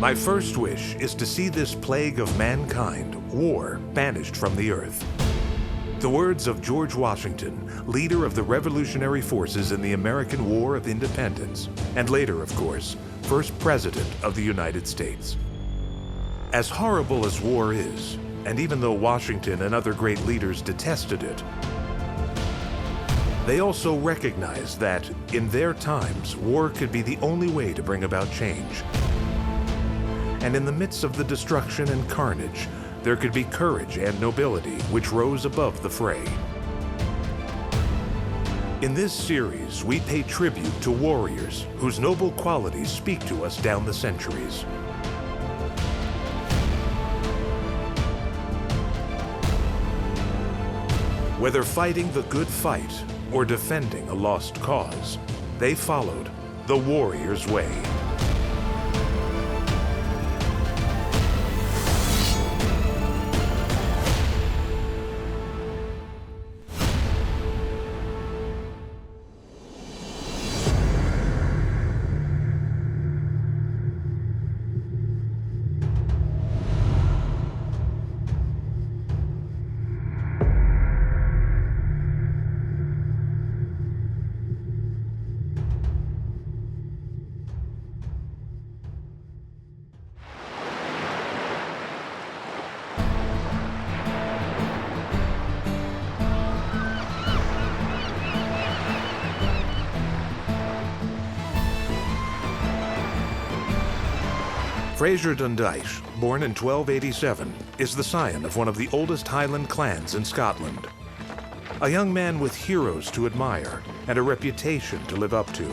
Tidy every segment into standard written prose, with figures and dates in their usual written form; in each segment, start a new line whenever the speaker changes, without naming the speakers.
My first wish is to see this plague of mankind, war, banished from the earth. The words of George Washington, leader of the revolutionary forces in the American War of Independence, and later, of course, first President of the United States. As horrible as war is, and even though Washington and other great leaders detested it, they also recognized that, in their times, war could be the only way to bring about change. And in the midst of the destruction and carnage, there could be courage and nobility which rose above the fray. In this series, we pay tribute to warriors whose noble qualities speak to us down the centuries. Whether fighting the good fight or defending a lost cause, they followed the warrior's way. Fraser Dundish, born in 1287, is the scion of one of the oldest Highland clans in Scotland. A young man with heroes to admire and a reputation to live up to.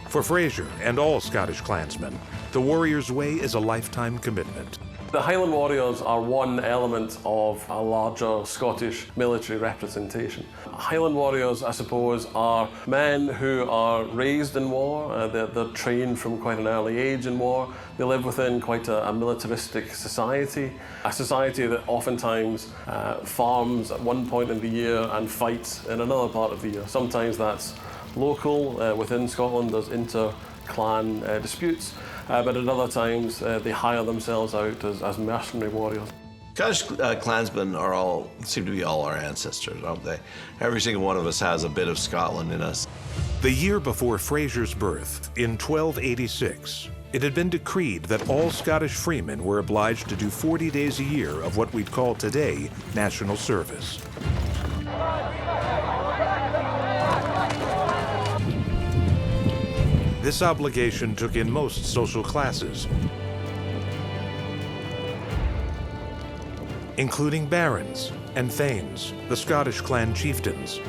For Fraser and all Scottish clansmen, the warrior's way is a lifetime commitment.
The Highland Warriors are one element of a larger Scottish military representation. Highland Warriors, I suppose, are men who are raised in war. They're trained from quite an early age in war. They live within quite a militaristic society, a society that oftentimes farms at one point in the year and fights in another part of the year. Sometimes that's local. Within Scotland, there's inter-clan disputes. But at other times, they hire themselves out as mercenary warriors.
Scottish Clansmen seem to be all our ancestors, aren't they? Every single one of us has a bit of Scotland in us.
The year before Fraser's birth, in 1286, it had been decreed that all Scottish freemen were obliged to do 40 days a year of what we'd call today national service. This obligation took in most social classes, including barons and thanes, the Scottish clan chieftains.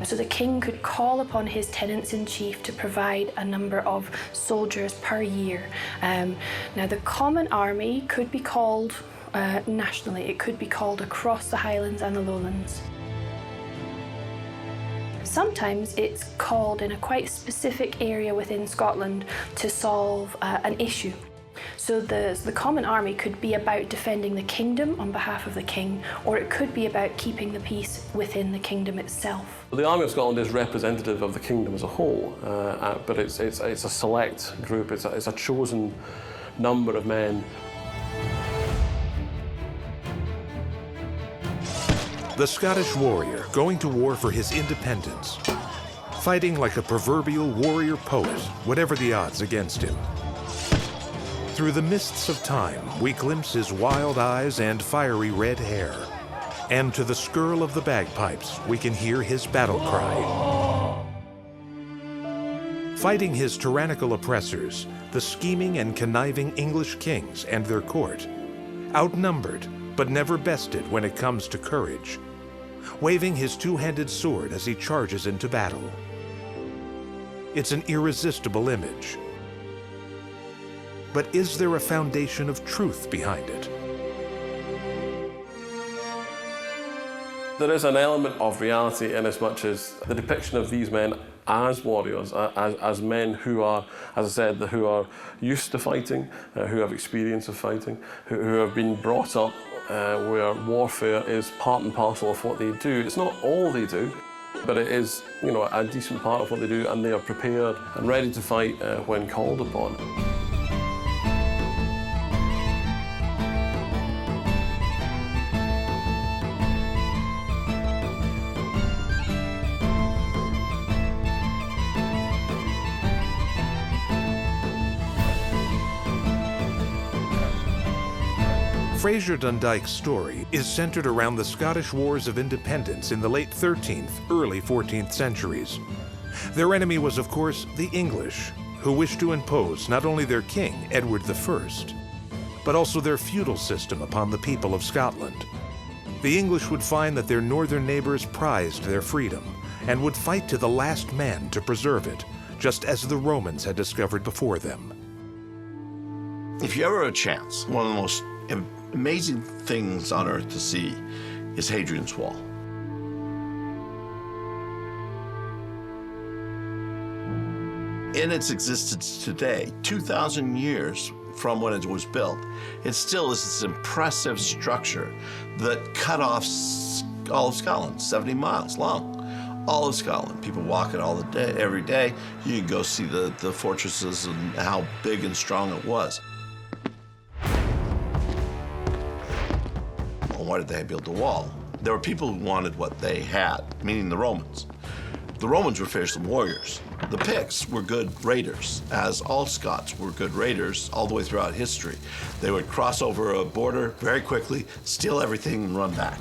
So the king could call upon his tenants-in-chief to provide a number of soldiers per year. Now the common army could be called nationally, it could be called across the Highlands and the Lowlands. Sometimes it's called in a quite specific area within Scotland to solve an issue. So the common army could be about defending the kingdom on behalf of the king, or it could be about keeping the peace within the kingdom itself.
The Army of Scotland is representative of the kingdom as a whole, but it's a select group, it's a chosen number of men.
The Scottish warrior going to war for his independence, fighting like a proverbial warrior poet, whatever the odds against him. Through the mists of time, we glimpse his wild eyes and fiery red hair. And to the skirl of the bagpipes, we can hear his battle cry. Fighting his tyrannical oppressors, the scheming and conniving English kings and their court, outnumbered but never bested when it comes to courage, waving his two-handed sword as he charges into battle. It's an irresistible image. But is there a foundation of truth behind it?
There is an element of reality in as much as the depiction of these men as warriors, as men who are, as I said, who are used to fighting, who have experience of fighting, who have been brought up where warfare is part and parcel of what they do. It's not all they do. But it is, you know, a decent part of what they do, and they are prepared and ready to fight when called upon.
Fraser Dundich's story is centered around the Scottish Wars of Independence in the late 13th, early 14th centuries. Their enemy was, of course, the English, who wished to impose not only their king, Edward I, but also their feudal system upon the people of Scotland. The English would find that their northern neighbors prized their freedom and would fight to the last man to preserve it, just as the Romans had discovered before them.
If you ever have a chance, one of the most amazing things on earth to see is Hadrian's Wall. In its existence today, 2,000 years from when it was built, it still is this impressive structure that cut off all of Scotland, 70 miles long. All of Scotland. People walk it all the day, every day. You can go see the fortresses and how big and strong it was. Why did they build the wall? There were people who wanted what they had, meaning the Romans. The Romans were fearsome warriors. The Picts were good raiders, as all Scots were good raiders all the way throughout history. They would cross over a border very quickly, steal everything, and run back.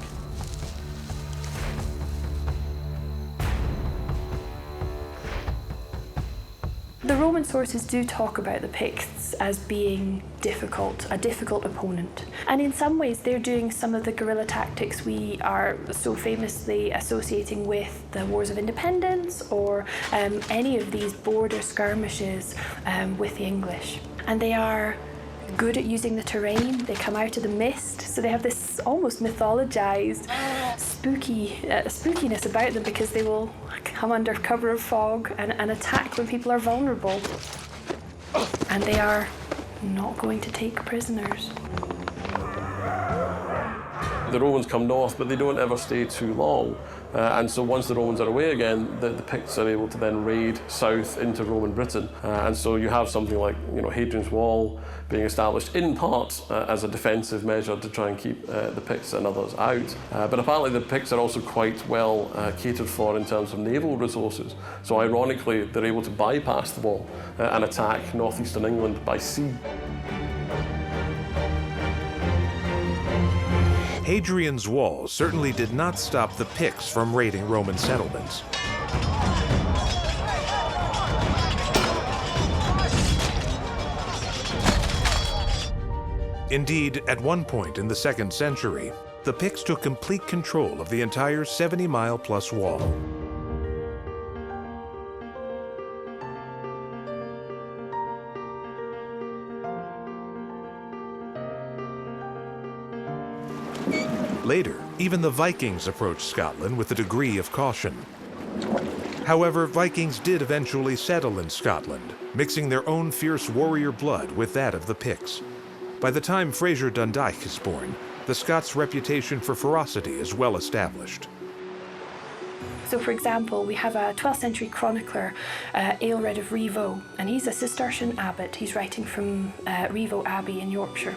The Roman sources do talk about the Picts as being a difficult opponent. And in some ways, they're doing some of the guerrilla tactics we are so famously associating with the Wars of Independence or any of these border skirmishes with the English. And they are good at using the terrain. They come out of the mist, so they have this almost mythologized spookiness about them, because they will come under cover of fog and attack when people are vulnerable. And they are not going to take prisoners.
The Romans come north, but they don't ever stay too long. And so once the Romans are away again, the Picts are able to then raid south into Roman Britain. And so you have something like, you know, Hadrian's Wall being established in part as a defensive measure to try and keep the Picts and others out. But apparently the Picts are also quite well catered for in terms of naval resources. So ironically, they're able to bypass the wall and attack northeastern England by sea.
Hadrian's Wall certainly did not stop the Picts from raiding Roman settlements. Indeed, at one point in the 2nd century, the Picts took complete control of the entire 70-mile-plus wall. Later, even the Vikings approached Scotland with a degree of caution. However, Vikings did eventually settle in Scotland, mixing their own fierce warrior blood with that of the Picts. By the time Fraser Dundish is born, the Scots' reputation for ferocity is well established.
So, for example, we have a 12th century chronicler, Aelred of Rievaulx, and he's a Cistercian abbot. He's writing from Rievaulx Abbey in Yorkshire.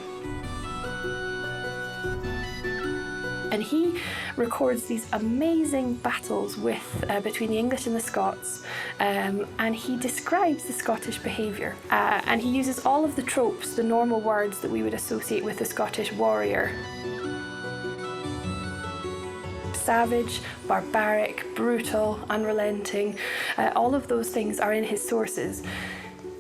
And he records these amazing battles between the English and the Scots, and he describes the Scottish behaviour. And he uses all of the tropes, the normal words that we would associate with the Scottish warrior. Savage, barbaric, brutal, unrelenting, all of those things are in his sources.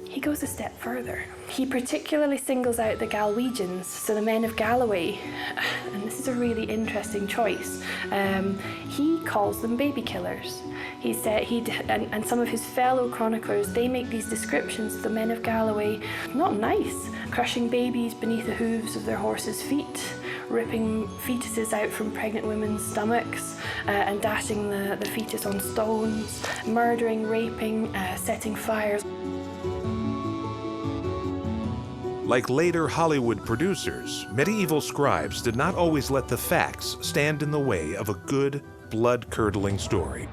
He goes a step further. He particularly singles out the Galwegians, so the men of Galloway, and this is a really interesting choice. He calls them baby killers. He said and some of his fellow chroniclers, they make these descriptions of the men of Galloway not nice, crushing babies beneath the hooves of their horses' feet, ripping fetuses out from pregnant women's stomachs, and dashing the fetus on stones, murdering, raping, setting fires.
Like later Hollywood producers, medieval scribes did not always let the facts stand in the way of a good, blood-curdling story.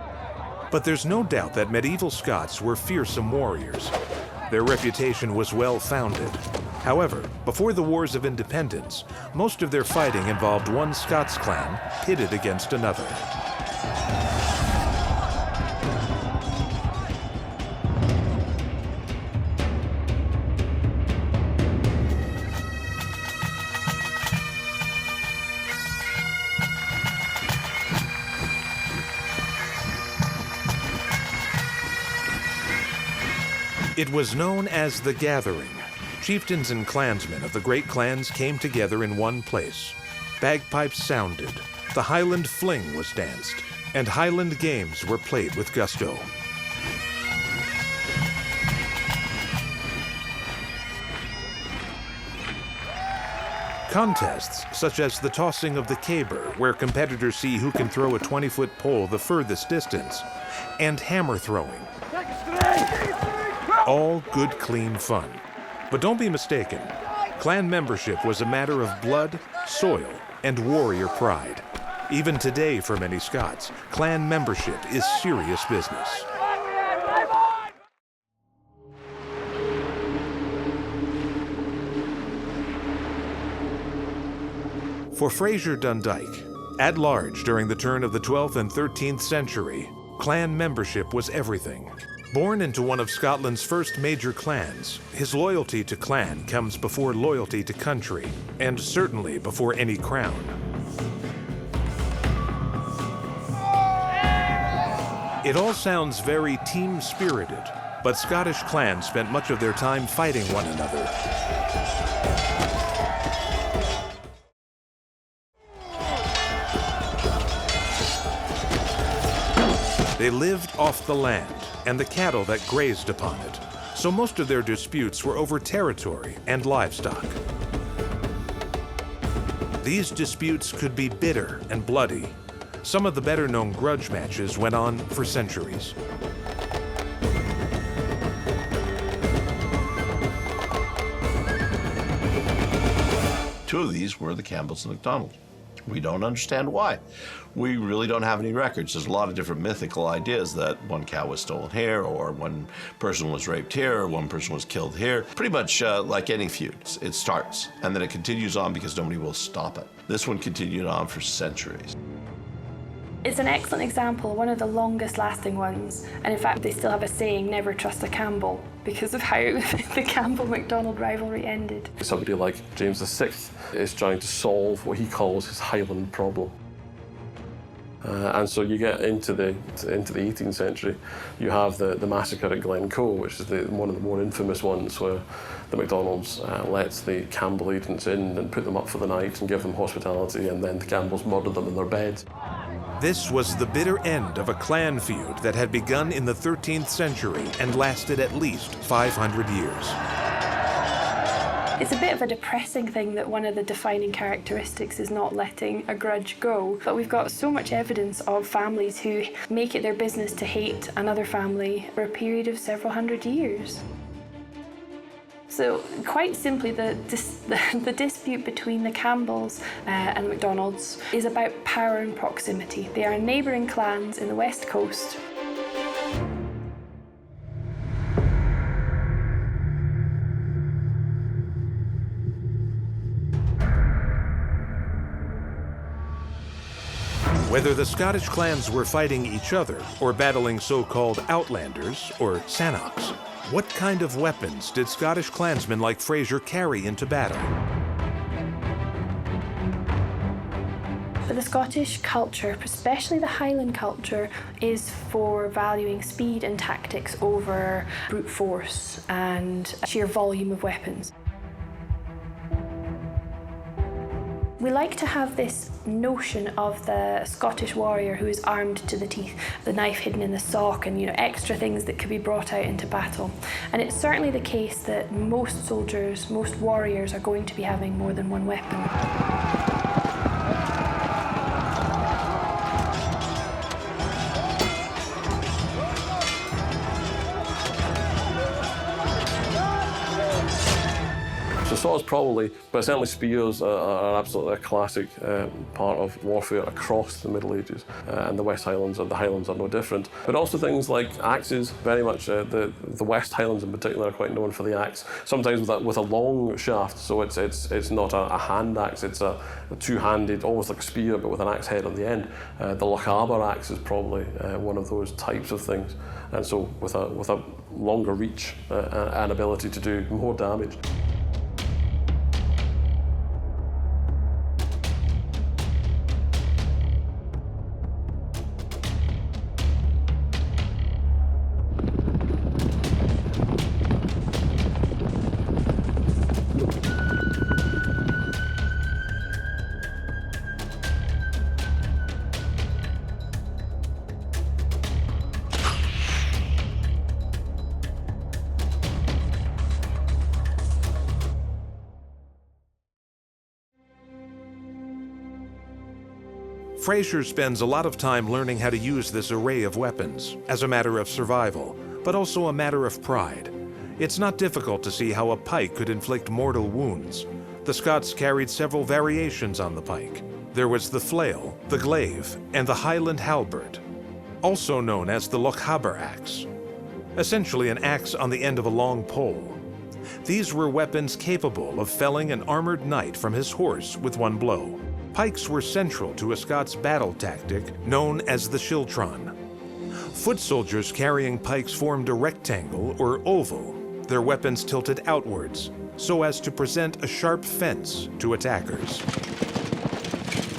But there's no doubt that medieval Scots were fearsome warriors. Their reputation was well-founded. However, before the Wars of Independence, most of their fighting involved one Scots clan pitted against another. It was known as the Gathering. Chieftains and clansmen of the great clans came together in one place. Bagpipes sounded, the Highland Fling was danced, and Highland games were played with gusto. Contests, such as the tossing of the caber, where competitors see who can throw a 20-foot pole the furthest distance, and hammer throwing. All good, clean fun. But don't be mistaken. Clan membership was a matter of blood, soil, and warrior pride. Even today, for many Scots, clan membership is serious business. For Fraser Dundish, at large during the turn of the 12th and 13th century, clan membership was everything. Born into one of Scotland's first major clans, his loyalty to clan comes before loyalty to country, and certainly before any crown. It all sounds very team-spirited, but Scottish clans spent much of their time fighting one another. They lived off the land and the cattle that grazed upon it, so most of their disputes were over territory and livestock. These disputes could be bitter and bloody. Some of the better-known grudge matches went on for centuries.
Two of these were the Campbells and MacDonalds. We don't understand why. We really don't have any records. There's a lot of different mythical ideas that one cow was stolen here, or one person was raped here, or one person was killed here. Pretty much like any feud, it starts, and then it continues on because nobody will stop it. This one continued on for centuries.
It's an excellent example, one of the longest lasting ones. And in fact, they still have a saying, never trust a Campbell, because of how the Campbell-MacDonald rivalry ended.
Somebody like James VI is trying to solve what he calls his Highland problem. And so you get into the 18th century, you have the massacre at Glencoe, which is one of the more infamous ones, where the MacDonalds let the Campbell agents in and put them up for the night and give them hospitality, and then the Campbells murdered them in their beds.
This was the bitter end of a clan feud that had begun in the 13th century and lasted at least 500 years.
It's a bit of a depressing thing that one of the defining characteristics is not letting a grudge go, but we've got so much evidence of families who make it their business to hate another family for a period of several hundred years. So quite simply, the dispute between the Campbells and the MacDonalds is about power and proximity. They are neighbouring clans in the west coast.
Whether the Scottish clans were fighting each other or battling so-called outlanders or Sannochs, what kind of weapons did Scottish clansmen like Fraser carry into battle?
But the Scottish culture, especially the Highland culture, is for valuing speed and tactics over brute force and sheer volume of weapons. We like to have this notion of the Scottish warrior who is armed to the teeth, the knife hidden in the sock, and extra things that could be brought out into battle. And it's certainly the case that most soldiers, most warriors are going to be having more than one weapon.
So swords probably, but certainly spears are absolutely a classic part of warfare across the Middle Ages, and the West Highlands or the Highlands are no different. But also things like axes, very much the West Highlands in particular are quite known for the axe, sometimes with a long shaft, so it's not a hand axe, it's a two-handed, almost like a spear but with an axe head on the end. The Lochaber axe is probably one of those types of things, and so with a longer reach and ability to do more damage.
Fraser spends a lot of time learning how to use this array of weapons as a matter of survival, but also a matter of pride. It's not difficult to see how a pike could inflict mortal wounds. The Scots carried several variations on the pike. There was the flail, the glaive, and the Highland halberd, also known as the Lochaber axe, essentially an axe on the end of a long pole. These were weapons capable of felling an armored knight from his horse with one blow. Pikes were central to a Scots battle tactic known as the Schiltron. Foot soldiers carrying pikes formed a rectangle or oval, their weapons tilted outwards, so as to present a sharp fence to attackers.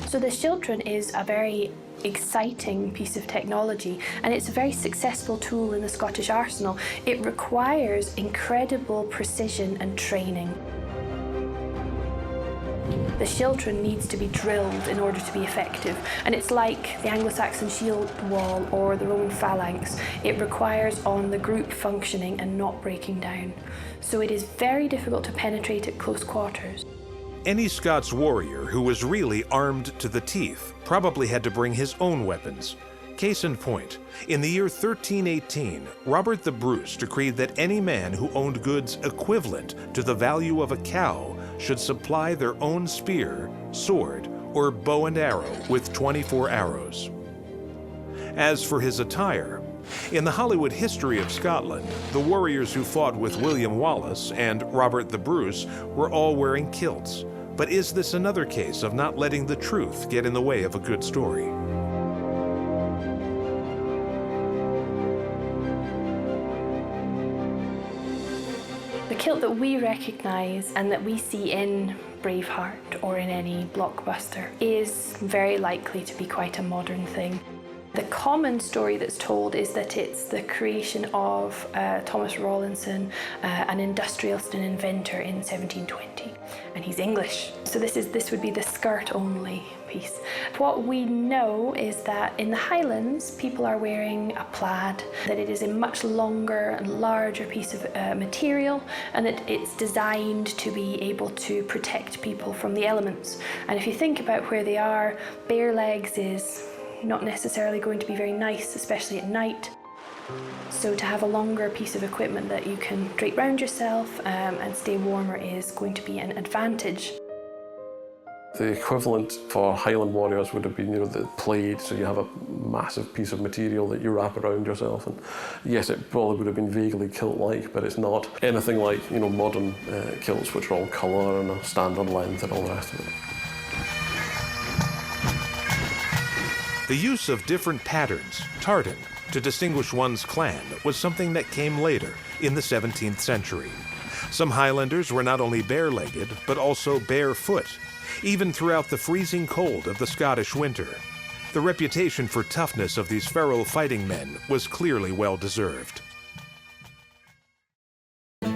So the Schiltron is a very exciting piece of technology, and it's a very successful tool in the Scottish arsenal. It requires incredible precision and training. The Schiltron needs to be drilled in order to be effective, and it's like the Anglo-Saxon shield wall or the Roman phalanx. It requires on the group functioning and not breaking down. So it is very difficult to penetrate at close quarters.
Any Scots warrior who was really armed to the teeth probably had to bring his own weapons. Case in point, in the year 1318, Robert the Bruce decreed that any man who owned goods equivalent to the value of a cow should supply their own spear, sword, or bow and arrow with 24 arrows. As for his attire, in the Hollywood history of Scotland, the warriors who fought with William Wallace and Robert the Bruce were all wearing kilts. But is this another case of not letting the truth get in the way of a good story?
The kilt that we recognise and that we see in Braveheart or in any blockbuster is very likely to be quite a modern thing. The common story that's told is that it's the creation of Thomas Rawlinson, an industrialist and inventor in 1720, and he's English. So this would be the skirt-only piece. What we know is that in the Highlands, people are wearing a plaid, that it is a much longer and larger piece of material, and that it's designed to be able to protect people from the elements. And if you think about where they are, bare legs is not necessarily going to be very nice, especially at night. So to have a longer piece of equipment that you can drape round yourself and stay warmer is going to be an advantage.
The equivalent for Highland Warriors would have been, the plaid, so you have a massive piece of material that you wrap around yourself, and yes, it probably would have been vaguely kilt-like, but it's not anything like, modern kilts, which are all colour and a standard length and all the rest of it.
The use of different patterns, tartan, to distinguish one's clan was something that came later, in the 17th century. Some Highlanders were not only bare-legged, but also barefoot, even throughout the freezing cold of the Scottish winter. The reputation for toughness of these feral fighting men was clearly well-deserved. The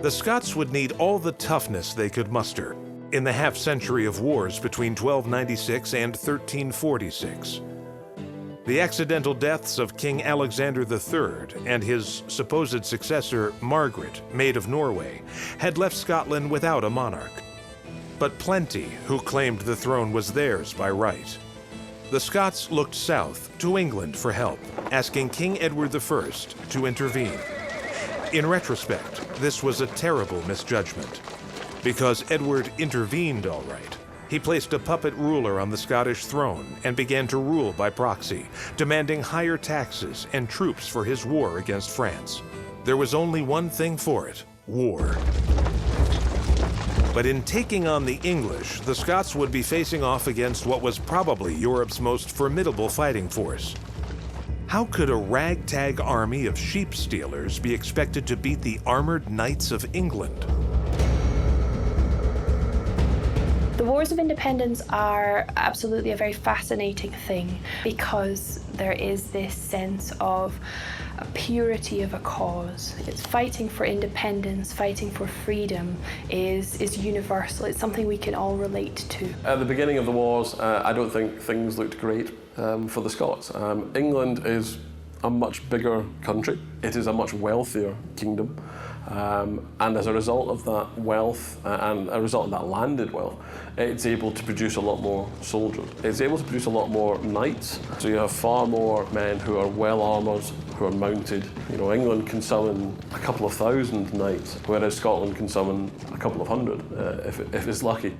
Scots would need all the toughness they could muster in the half-century of wars between 1296 and 1346. The accidental deaths of King Alexander III and his supposed successor, Margaret, Maid of Norway, had left Scotland without a monarch. But plenty who claimed the throne was theirs by right. The Scots looked south to England for help, asking King Edward I to intervene. In retrospect, this was a terrible misjudgment, because Edward intervened all right. He placed a puppet ruler on the Scottish throne and began to rule by proxy, demanding higher taxes and troops for his war against France. There was only one thing for it: war. But in taking on the English, the Scots would be facing off against what was probably Europe's most formidable fighting force. How could a ragtag army of sheep stealers be expected to beat the armored knights of England?
The Wars of Independence are absolutely a very fascinating thing because there is this sense of a purity of a cause. It's fighting for independence, fighting for freedom is universal. It's something we can all relate to.
At the beginning of the wars, I don't think things looked great for the Scots. England is a much bigger country. It is a much wealthier kingdom. And as a result of that wealth and a result of that landed wealth, it's able to produce a lot more soldiers. It's able to produce a lot more knights. So you have far more men who are well armoured, who are mounted. You know, England can summon a couple of thousand knights, whereas Scotland can summon a couple of hundred if it's lucky.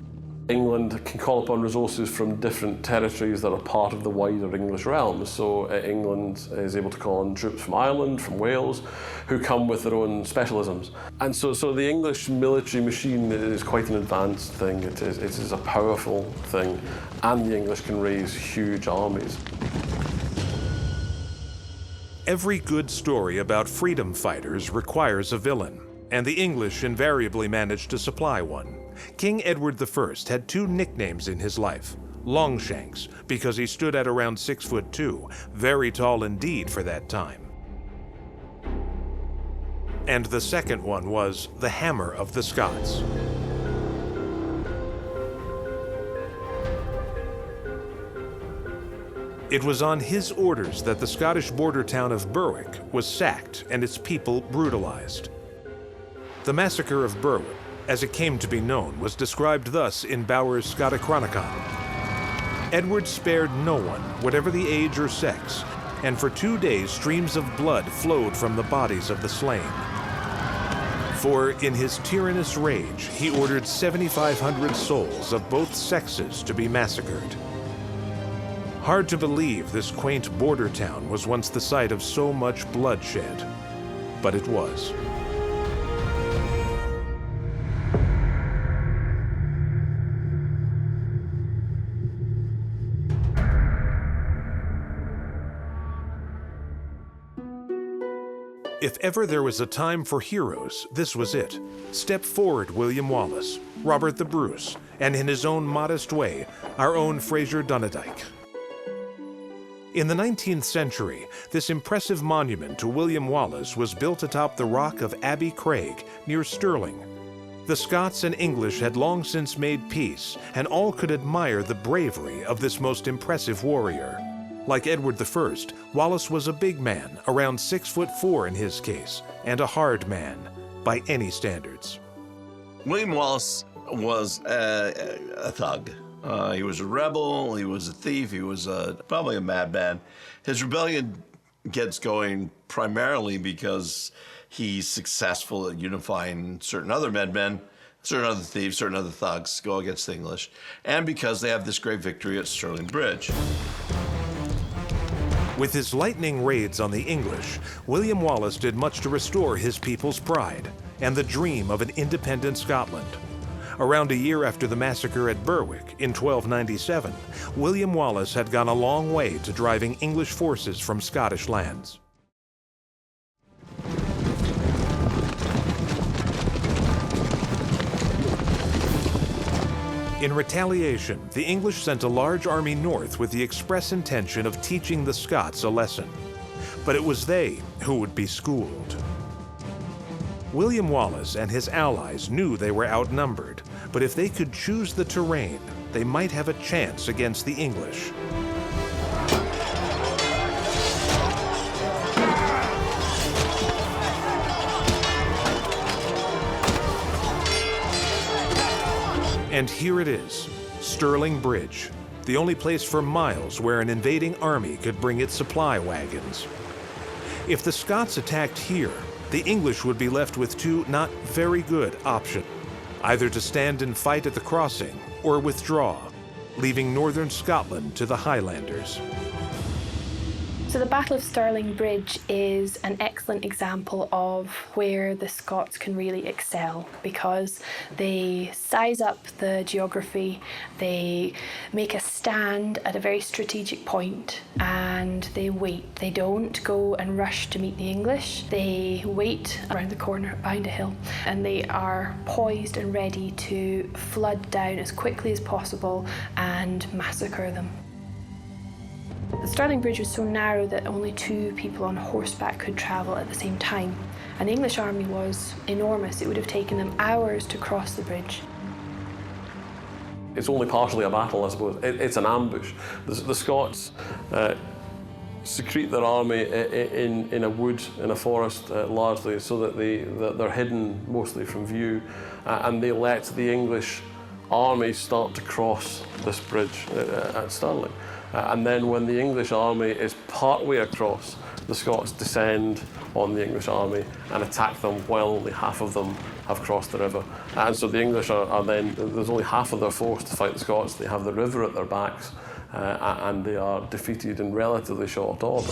England can call upon resources from different territories that are part of the wider English realm. So England is able to call on troops from Ireland, from Wales, who come with their own specialisms. And so the English military machine is quite an advanced thing. It is a powerful thing, and the English can raise huge armies.
Every good story about freedom fighters requires a villain, and the English invariably managed to supply one. King Edward I had two nicknames in his life: Longshanks, because he stood at around 6'2", very tall indeed for that time. And the second one was the Hammer of the Scots. It was on his orders that the Scottish border town of Berwick was sacked and its people brutalized. The massacre of Berwick, as it came to be known, was described thus in Bowers' Scotichronicon. Edward spared no one, whatever the age or sex, and for 2 days streams of blood flowed from the bodies of the slain. For in his tyrannous rage, he ordered 7,500 souls of both sexes to be massacred. Hard to believe this quaint border town was once the site of so much bloodshed, but it was. If ever there was a time for heroes, this was it. Step forward, William Wallace, Robert the Bruce, and in his own modest way, our own Fraser Dundish. In the 19th century, this impressive monument to William Wallace was built atop the rock of Abbey Craig near Stirling. The Scots and English had long since made peace, and all could admire the bravery of this most impressive warrior. Like Edward I, Wallace was a big man, around 6'4" in his case, and a hard man, by any standards.
William Wallace was a thug. He was a rebel, he was a thief, he was probably a madman. His rebellion gets going primarily because he's successful at unifying certain other madmen, certain other thieves, certain other thugs go against the English, and because they have this great victory at Stirling Bridge.
With his lightning raids on the English, William Wallace did much to restore his people's pride and the dream of an independent Scotland. Around a year after the massacre at Berwick in 1297, William Wallace had gone a long way to driving English forces from Scottish lands. In retaliation, the English sent a large army north with the express intention of teaching the Scots a lesson. But it was they who would be schooled. William Wallace and his allies knew they were outnumbered, but if they could choose the terrain, they might have a chance against the English. And here it is, Stirling Bridge, the only place for miles where an invading army could bring its supply wagons. If the Scots attacked here, the English would be left with two not very good options: either to stand and fight at the crossing or withdraw, leaving northern Scotland to the Highlanders.
So the Battle of Stirling Bridge is an excellent example of where the Scots can really excel, because they size up the geography, they make a stand at a very strategic point, and they wait. They don't go and rush to meet the English. They wait around the corner behind a hill, and they are poised and ready to flood down as quickly as possible and massacre them. The Stirling Bridge was so narrow that only two people on horseback could travel at the same time. And the English army was enormous. It would have taken them hours to cross the bridge.
It's only partially a battle, I suppose. It's an ambush. The Scots secrete their army in a wood, in a forest, largely, so that they're hidden mostly from view, and they let the English army start to cross this bridge at Stirling. And then when the English army is partway across, the Scots descend on the English army and attack them while only half of them have crossed the river. And so the English are then, there's only half of their force to fight the Scots. They have the river at their backs, and they are defeated in relatively short order.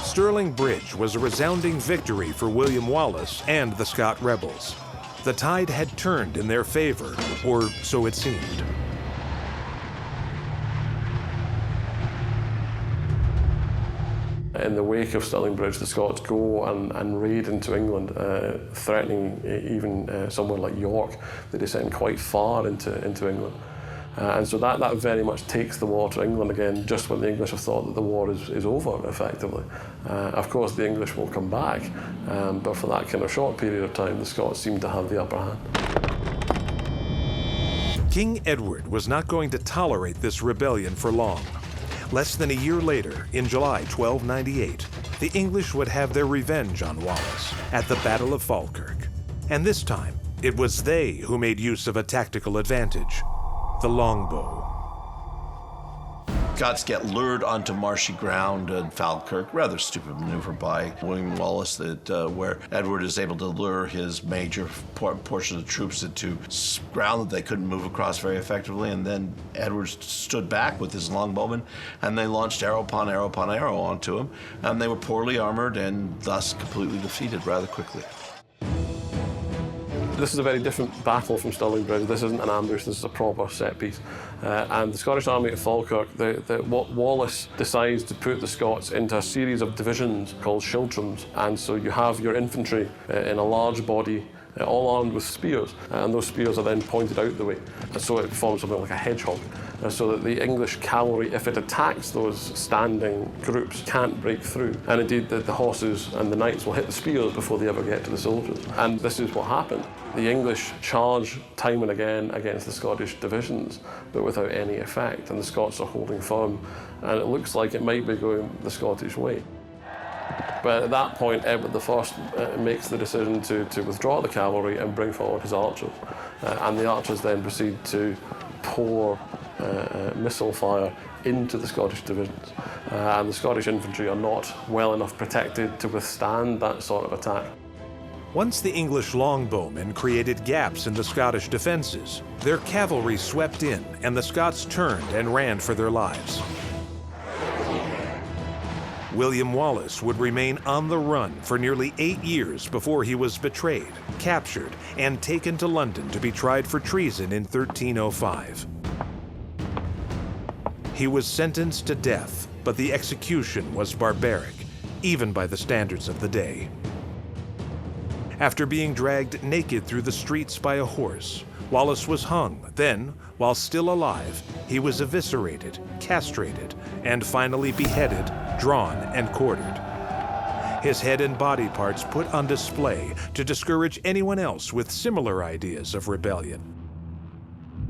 Stirling Bridge was a resounding victory for William Wallace and the Scot rebels. The tide had turned in their favor, or so it seemed.
In the wake of Stirling Bridge, the Scots go and raid into England, threatening even somewhere like York. They descend quite far into England. And so that very much takes the war to England again, just when the English have thought that the war is over, effectively. Of course, the English will come back, but for that kind of short period of time, the Scots seem to have the upper hand.
King Edward was not going to tolerate this rebellion for long. Less than a year later, in July 1298, the English would have their revenge on Wallace at the Battle of Falkirk. And this time, it was they who made use of a tactical advantage: the longbow.
Scots get lured onto marshy ground at Falkirk, rather stupid maneuver by William Wallace, where Edward is able to lure his major portion of the troops into ground that they couldn't move across very effectively, and then Edward stood back with his longbowmen, and they launched arrow upon arrow upon arrow onto him, and they were poorly armored and thus completely defeated rather quickly.
This is a very different battle from Stirling Bridge. This isn't an ambush, this is a proper set piece. And the Scottish army at Falkirk, Wallace decides to put the Scots into a series of divisions called Schiltrons. And so you have your infantry in a large body, all armed with spears, and those spears are then pointed out the way. And so it forms something like a hedgehog, so that the English cavalry, if it attacks those standing groups, can't break through. And indeed, the horses and the knights will hit the spears before they ever get to the soldiers. And this is what happened. The English charge time and again against the Scottish divisions, but without any effect. And the Scots are holding firm, and it looks like it might be going the Scottish way. But at that point, Edward I makes the decision to withdraw the cavalry and bring forward his archers. And the archers then proceed to pour missile fire into the Scottish divisions. And the Scottish infantry are not well enough protected to withstand that sort of attack.
Once the English longbowmen created gaps in the Scottish defenses, their cavalry swept in, and the Scots turned and ran for their lives. William Wallace would remain on the run for nearly 8 years before he was betrayed, captured, and taken to London to be tried for treason in 1305. He was sentenced to death, but the execution was barbaric, even by the standards of the day. After being dragged naked through the streets by a horse, Wallace was hung. Then, while still alive, he was eviscerated, castrated, and finally beheaded, drawn, and quartered. His head and body parts put on display to discourage anyone else with similar ideas of rebellion.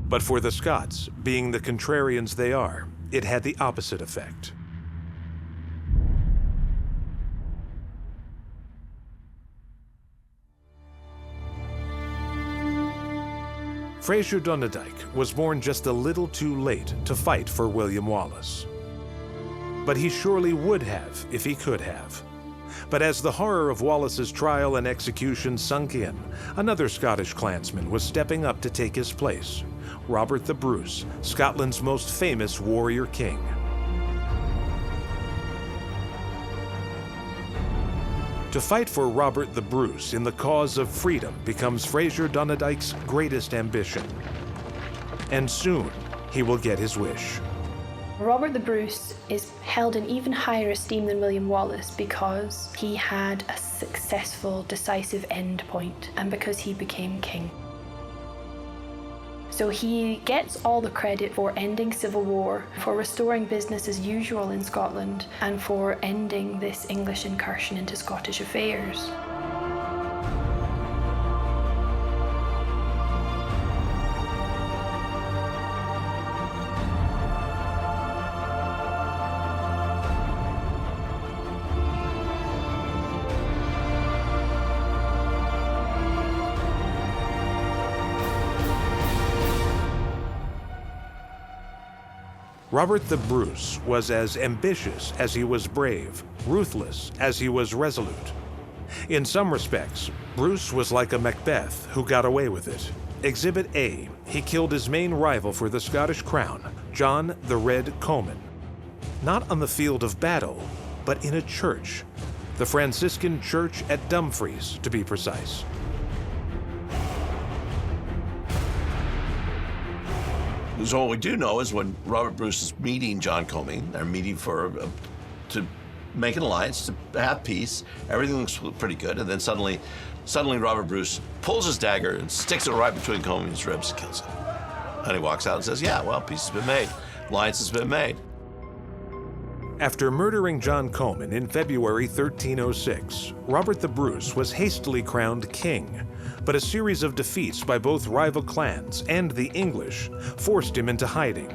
But for the Scots, being the contrarians they are, it had the opposite effect. Fraser Dundish was born just a little too late to fight for William Wallace. But he surely would have if he could have. But as the horror of Wallace's trial and execution sunk in, another Scottish clansman was stepping up to take his place. Robert the Bruce, Scotland's most famous warrior king. To fight for Robert the Bruce in the cause of freedom becomes Fraser Dundich's greatest ambition. And soon, he will get his wish.
Robert the Bruce is held in even higher esteem than William Wallace because he had a successful, decisive end point and because he became king. So he gets all the credit for ending civil war, for restoring business as usual in Scotland, and for ending this English incursion into Scottish affairs.
Robert the Bruce was as ambitious as he was brave, ruthless as he was resolute. In some respects, Bruce was like a Macbeth who got away with it. Exhibit A, he killed his main rival for the Scottish crown, John the Red Comyn. Not on the field of battle, but in a church. The Franciscan church at Dumfries, to be precise.
So what we do know is when Robert Bruce is meeting John Comyn, they're meeting to make an alliance, to have peace. Everything looks pretty good, and then suddenly Robert Bruce pulls his dagger and sticks it right between Comyn's ribs and kills him. And he walks out and says, "Yeah, well, peace has been made. Alliance has been made."
After murdering John Comyn in February 1306, Robert the Bruce was hastily crowned king, but a series of defeats by both rival clans and the English forced him into hiding.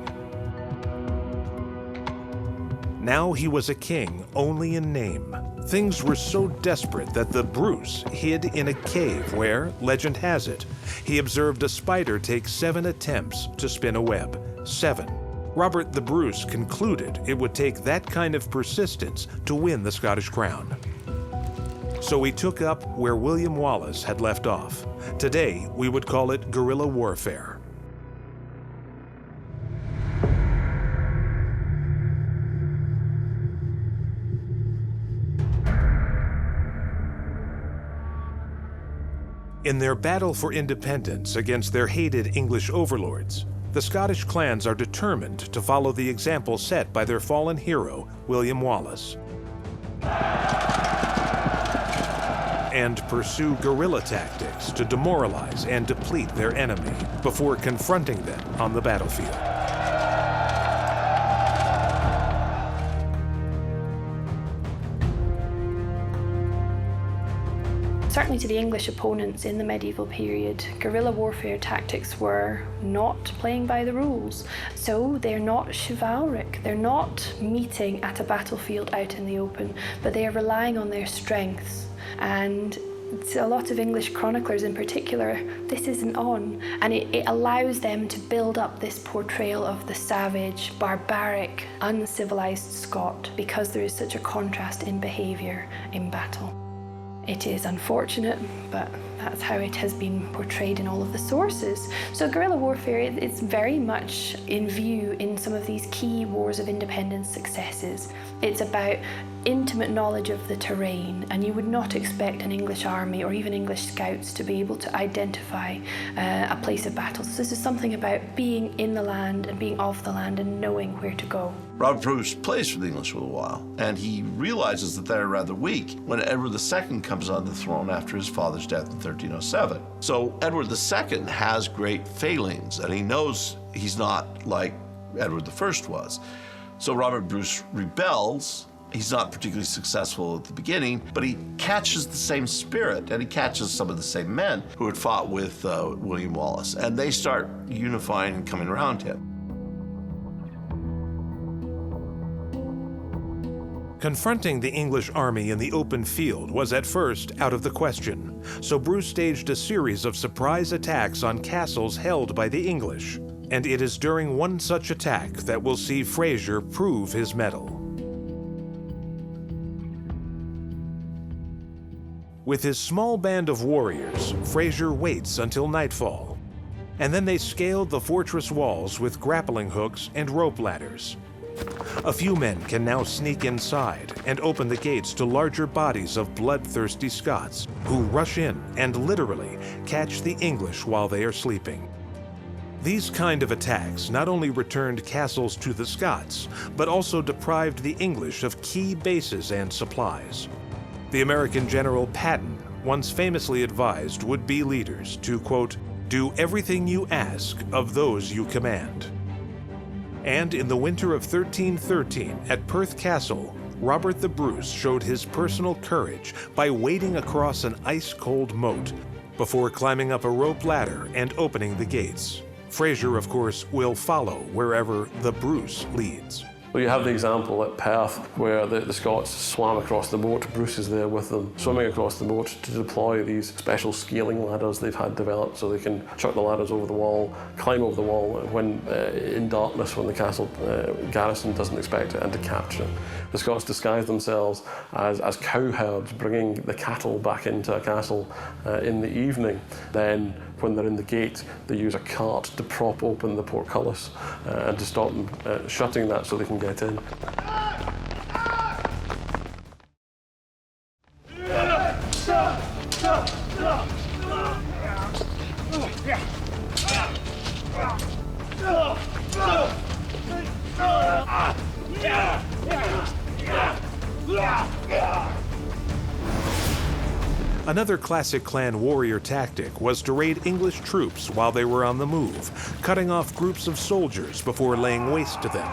Now he was a king only in name. Things were so desperate that the Bruce hid in a cave where, legend has it, he observed a spider take 7 attempts to spin a web. 7. Robert the Bruce concluded it would take that kind of persistence to win the Scottish crown. So he took up where William Wallace had left off. Today, we would call it guerrilla warfare. In their battle for independence against their hated English overlords, the Scottish clans are determined to follow the example set by their fallen hero, William Wallace, and pursue guerrilla tactics to demoralize and deplete their enemy before confronting them on the battlefield.
Certainly to the English opponents in the medieval period, guerrilla warfare tactics were not playing by the rules. So they're not chivalric, they're not meeting at a battlefield out in the open, but they are relying on their strengths. And to a lot of English chroniclers in particular, this isn't on. And it allows them to build up this portrayal of the savage, barbaric, uncivilized Scot because there is such a contrast in behaviour in battle. It is unfortunate, but that's how it has been portrayed in all of the sources. So guerrilla warfare, it's very much in view in some of these key wars of independence successes. It's about intimate knowledge of the terrain, and you would not expect an English army or even English scouts to be able to identify a place of battle. So this is something about being in the land and being of the land and knowing where to go.
Robert Bruce plays for the English for a while, and he realizes that they're rather weak when Edward II comes on the throne after his father's death in 1307. So Edward II has great failings, and he knows he's not like Edward I was. So Robert Bruce rebels. He's not particularly successful at the beginning, but he catches the same spirit, and he catches some of the same men who had fought with William Wallace, and they start unifying and coming around him.
Confronting the English army in the open field was at first out of the question, so Bruce staged a series of surprise attacks on castles held by the English. And it is during one such attack that we'll see Fraser prove his mettle. With his small band of warriors, Fraser waits until nightfall, and then they scaled the fortress walls with grappling hooks and rope ladders. A few men can now sneak inside and open the gates to larger bodies of bloodthirsty Scots who rush in and literally catch the English while they are sleeping. These kind of attacks not only returned castles to the Scots, but also deprived the English of key bases and supplies. The American General Patton once famously advised would-be leaders to, quote, "do everything you ask of those you command." And in the winter of 1313 at Perth Castle, Robert the Bruce showed his personal courage by wading across an ice-cold moat before climbing up a rope ladder and opening the gates. Fraser, of course, will follow wherever the Bruce leads.
Well, you have the example at Perth where the Scots swam across the moat. Bruce is there with them, swimming across the moat to deploy these special scaling ladders they've had developed so they can chuck the ladders over the wall, climb over the wall when in darkness when the castle garrison doesn't expect it, and to capture it. The Scots disguise themselves as cowherds, bringing the cattle back into a castle in the evening. Then when they're in the gate, they use a cart to prop open the portcullis and to stop them shutting that so they can get in.
Another classic clan warrior tactic was to raid English troops while they were on the move, cutting off groups of soldiers before laying waste to them.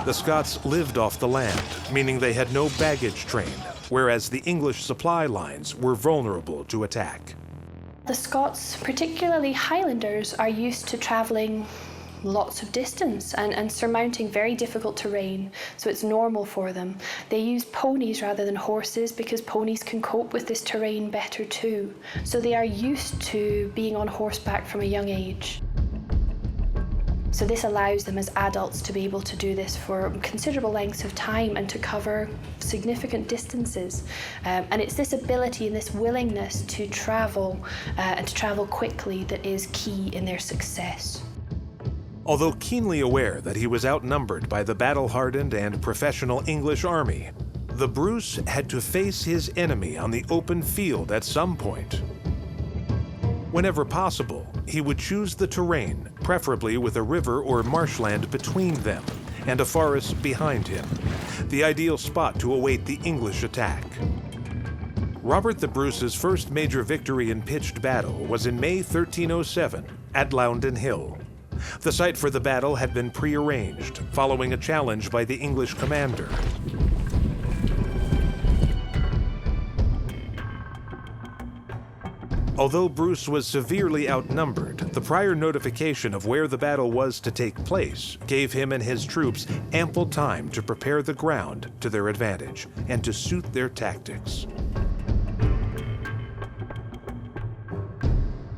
The Scots lived off the land, meaning they had no baggage train, whereas the English supply lines were vulnerable to attack.
The Scots, particularly Highlanders, are used to travelling lots of distance and surmounting very difficult terrain, so it's normal for them. They use ponies rather than horses because ponies can cope with this terrain better too. So they are used to being on horseback from a young age. So this allows them as adults to be able to do this for considerable lengths of time and to cover significant distances. And it's this ability and this willingness to travel and to travel quickly that is key in their success.
Although keenly aware that he was outnumbered by the battle-hardened and professional English army, the Bruce had to face his enemy on the open field at some point. Whenever possible, he would choose the terrain, preferably with a river or marshland between them and a forest behind him, the ideal spot to await the English attack. Robert the Bruce's first major victory in pitched battle was in May 1307 at Loudon Hill. The site for the battle had been prearranged, following a challenge by the English commander. Although Bruce was severely outnumbered, the prior notification of where the battle was to take place gave him and his troops ample time to prepare the ground to their advantage and to suit their tactics.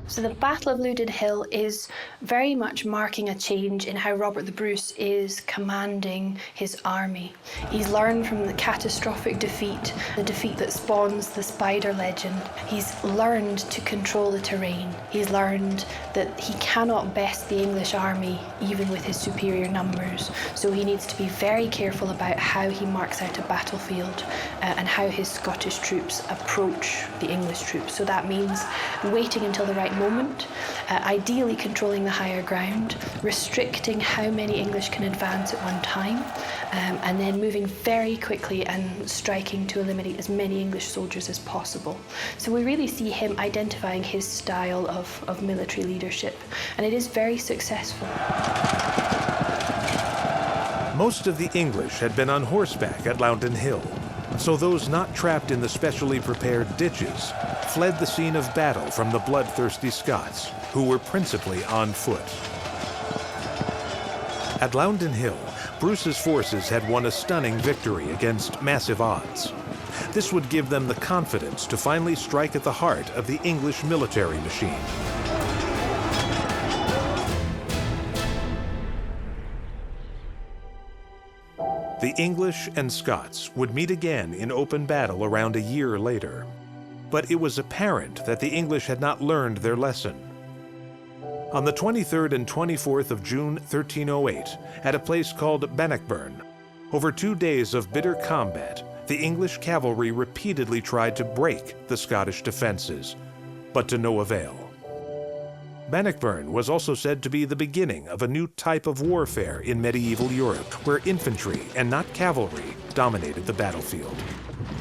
So the Battle of Loudon Hill is very much marking a change in how Robert the Bruce is commanding his army. He's learned from the catastrophic defeat, the defeat that spawns the Spider legend. He's learned to control the terrain. He's learned that he cannot best the English army even with his superior numbers. So he needs to be very careful about how he marks out a battlefield and how his Scottish troops approach the English troops. So that means waiting until the right moment, ideally controlling the higher ground, restricting how many English can advance at one time, and then moving very quickly and striking to eliminate as many English soldiers as possible. So we really see him identifying his style of military leadership, and it is very successful.
Most of the English had been on horseback at Loudon Hill, so those not trapped in the specially prepared ditches fled the scene of battle from the bloodthirsty Scots, who were principally on foot. At Loudon Hill, Bruce's forces had won a stunning victory against massive odds. This would give them the confidence to finally strike at the heart of the English military machine. The English and Scots would meet again in open battle around a year later. But it was apparent that the English had not learned their lesson. On the 23rd and 24th of June 1308, at a place called Bannockburn, over 2 days of bitter combat, the English cavalry repeatedly tried to break the Scottish defenses, but to no avail. Bannockburn was also said to be the beginning of a new type of warfare in medieval Europe, where infantry and not cavalry dominated the battlefield.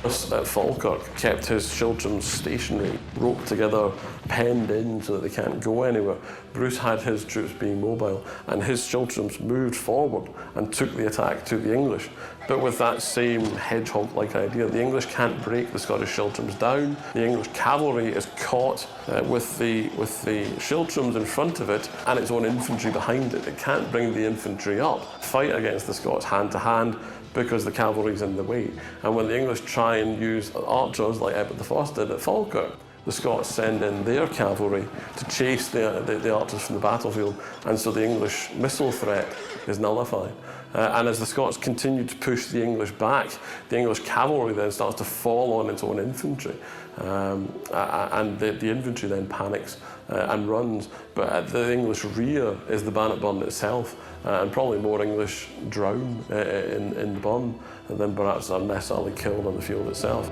Falkirk kept his Schiltrons stationary, roped together, penned in so that they can't go anywhere. Bruce had his troops being mobile, and his Schiltrons moved forward and took the attack to the English. But with that same hedgehog-like idea, the English can't break the Scottish Schiltrons down. The English cavalry is caught with the Schiltrons in front of it and its own infantry behind it. It can't bring the infantry up, fight against the Scots hand to hand, because the cavalry's in the way. And when the English try and use archers like Egbert the First did at Falkirk, the Scots send in their cavalry to chase the archers from the battlefield, and so the English missile threat is nullified. And as the Scots continue to push the English back, the English cavalry then starts to fall on its own infantry. And the infantry then panics and runs. But at the English rear is the Bannockburn itself, and probably more English drown in the burn than perhaps are necessarily killed on the field itself.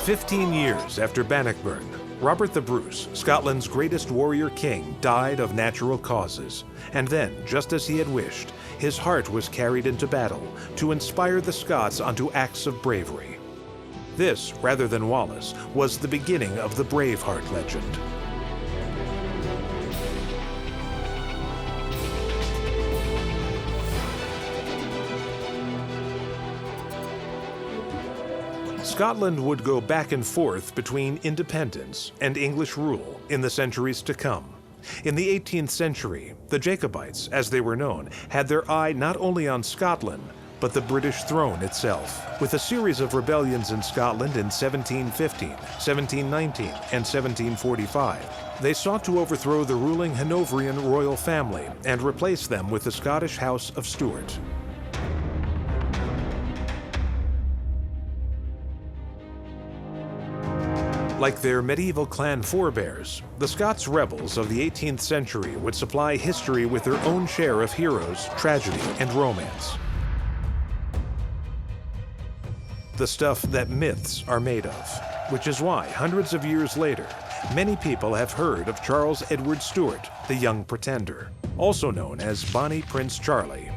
"15 years after Bannockburn, Robert the Bruce, Scotland's greatest warrior king, died of natural causes. And then, just as he had wished, his heart was carried into battle to inspire the Scots onto acts of bravery. This, rather than Wallace, was the beginning of the Braveheart legend. Scotland would go back and forth between independence and English rule in the centuries to come. In the 18th century, the Jacobites, as they were known, had their eye not only on Scotland, but the British throne itself, with a series of rebellions in Scotland in 1715, 1719, and 1745. They sought to overthrow the ruling Hanoverian royal family and replace them with the Scottish House of Stuart. Like their medieval clan forebears, the Scots rebels of the 18th century would supply history with their own share of heroes, tragedy, and romance. The stuff that myths are made of, which is why, hundreds of years later, many people have heard of Charles Edward Stuart, the Young Pretender, also known as Bonnie Prince Charlie.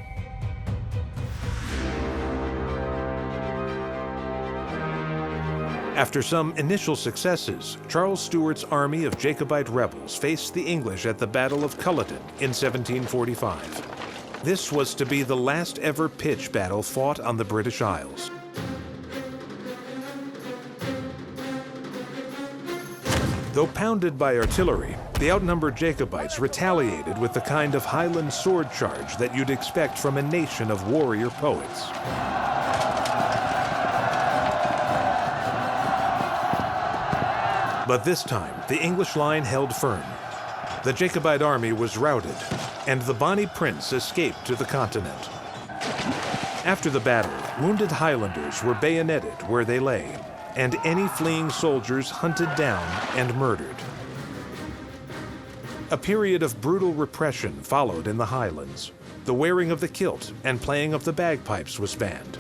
After some initial successes, Charles Stuart's army of Jacobite rebels faced the English at the Battle of Culloden in 1745. This was to be the last ever pitched battle fought on the British Isles. Though pounded by artillery, the outnumbered Jacobites retaliated with the kind of Highland sword charge that you'd expect from a nation of warrior poets. But this time, the English line held firm. The Jacobite army was routed, and the Bonnie Prince escaped to the continent. After the battle, wounded Highlanders were bayoneted where they lay, and any fleeing soldiers hunted down and murdered. A period of brutal repression followed in the Highlands. The wearing of the kilt and playing of the bagpipes was banned.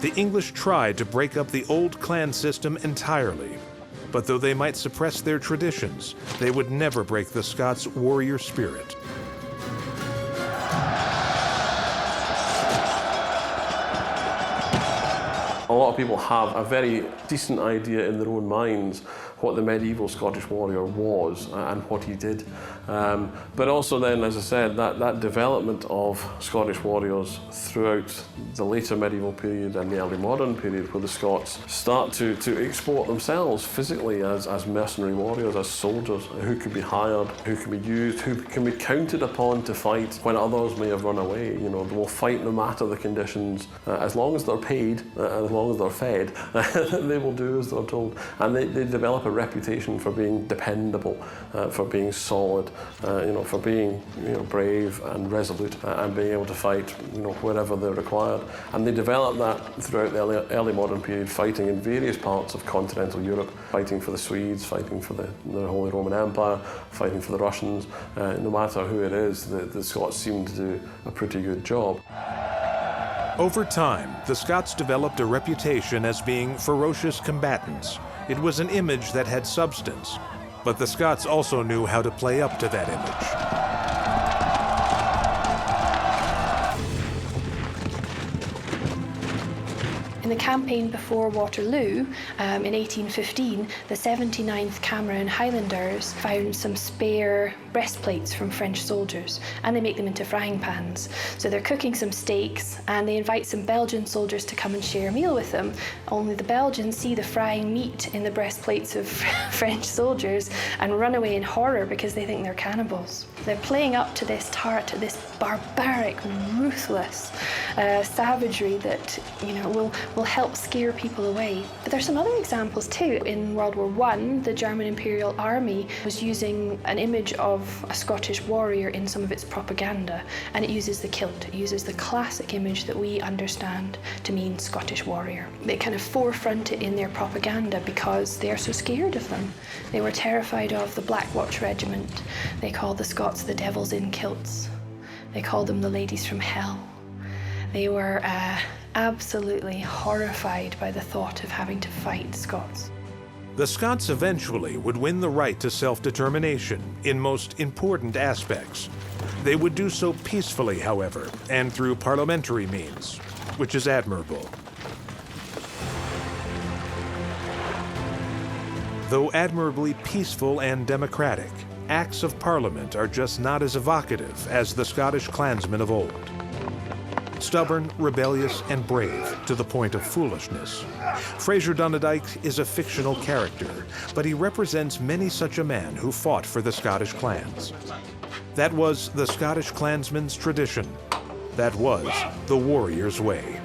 The English tried to break up the old clan system entirely, but though they might suppress their traditions, they would never break the Scots' warrior spirit.
A lot of people have a very decent idea in their own minds what the medieval Scottish warrior was and what he did. But also then, as I said, that development of Scottish warriors throughout the later medieval period and the early modern period, where the Scots start to export themselves physically as mercenary warriors, as soldiers who could be hired, who can be used, who can be counted upon to fight when others may have run away. You know, they will fight no matter the conditions, as long as they're paid, as long as they're fed, they will do as they're told. And they develop a reputation for being dependable, for being solid, for being brave and resolute, and being able to fight wherever they're required. And they develop that throughout the early modern period, fighting in various parts of continental Europe, fighting for the Swedes, fighting for the Holy Roman Empire, fighting for the Russians. No matter who it is, the Scots seem to do a pretty good job.
Over time, the Scots developed a reputation as being ferocious combatants. It was an image that had substance, but the Scots also knew how to play up to that image.
In the campaign before Waterloo, in 1815, the 79th Cameron Highlanders found some spare breastplates from French soldiers, and they make them into frying pans. So they're cooking some steaks, and they invite some Belgian soldiers to come and share a meal with them. Only the Belgians see the frying meat in the breastplates of French soldiers and run away in horror because they think they're cannibals. They're playing up to this this barbaric, ruthless savagery that will help scare people away. But there's some other examples too. In World War I, the German Imperial Army was using an image of a Scottish warrior in some of its propaganda, and it uses the kilt. It uses the classic image that we understand to mean Scottish warrior. They kind of forefront it in their propaganda because they are so scared of them. They were terrified of the Black Watch Regiment. They called the Scots the devils in kilts. They called them the ladies from hell. They were absolutely horrified by the thought of having to fight Scots.
The Scots eventually would win the right to self-determination in most important aspects. They would do so peacefully, however, and through parliamentary means, which is admirable. Though admirably peaceful and democratic, acts of parliament are just not as evocative as the Scottish clansmen of old. Stubborn, rebellious, and brave to the point of foolishness. Fraser Dundish is a fictional character, but he represents many such a man who fought for the Scottish clans. That was the Scottish clansman's tradition. That was the warrior's way.